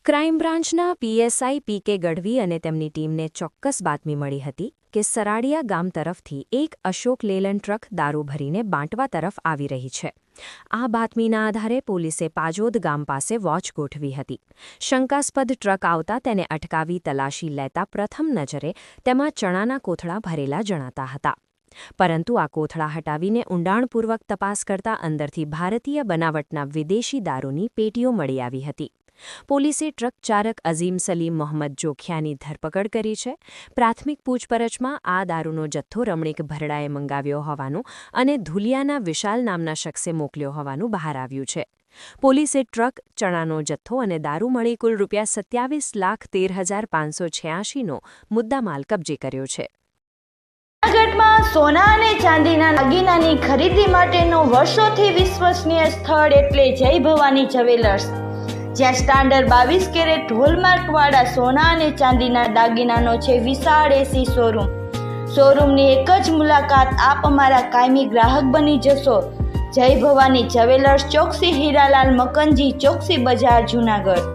Crime બ્રાન્ચના PSI PK Gadhvi અને તેમની ટીમને ચોક્કસ બાતમી મળી હતી કે સરાડિયા ગામ તરફથી એક અશોક લેલન ટ્રક દારૂ ભરીને બાંટવા તરફ આવી રહી છે. આ બાતમીના આધારે પોલીસે પાજોદ ગામ પાસે વોચ ગોઠવી હતી. શંકાસ્પદ ટ્રક આવતા તેને અટકાવી તલાશી લેતા પ્રથમ નજરે તેમાં ચણાના કોથળા ભરેલા જણાતા હતા. પરંતુ આ કોથળા હટાવીને ઊંડાણપૂર્વક તપાસ કરતા અંદરથી ભારતીય બનાવટના વિદેશી દારૂની પેટીઓ મળી આવી હતી. પોલીસે ટ્રક ચાલક અઝીમ સલીમ મોહમ્મદ જોખિયાની ધરપકડ કરી છે. પ્રાથમિક પૂછપરછમાં આ દારૂનો જથ્થો રમણીક ભરડાએ મંગાવ્યો હોવાનું અને ધુલિયાના વિશાલ નામના શખ્સે મોકલ્યો હોવાનું બહાર આવ્યું છે. પોલીસે ટ્રક, ચણાનો જથ્થો અને દારૂ મળી કુલ ₹27,13,586નો મુદ્દામાલ કબજે કર્યો છે. જૂનાગઢમાં સોના અને ચાંદીના દાગીનાની ખરીદી માટેનો વર્ષોથી વિશ્વસનીય સ્થળ એટલે જય ભવાની જ્વેલર્સ, જ્યાં સ્ટાન્ડર્ડ 22 કેરેટ હોલમાર્કવાળા સોના અને ચાંદીના દાગીનાનો છે વિશાળ એસી શોરૂમ. શોરૂમની એક જ મુલાકાત આપ અમારા કાયમી ગ્રાહક બની જશો. જય ભવાની જ્વેલર્સ, ચોકસી હીરાલાલ મકનજી, ચોકસી બજાર, જૂનાગઢ.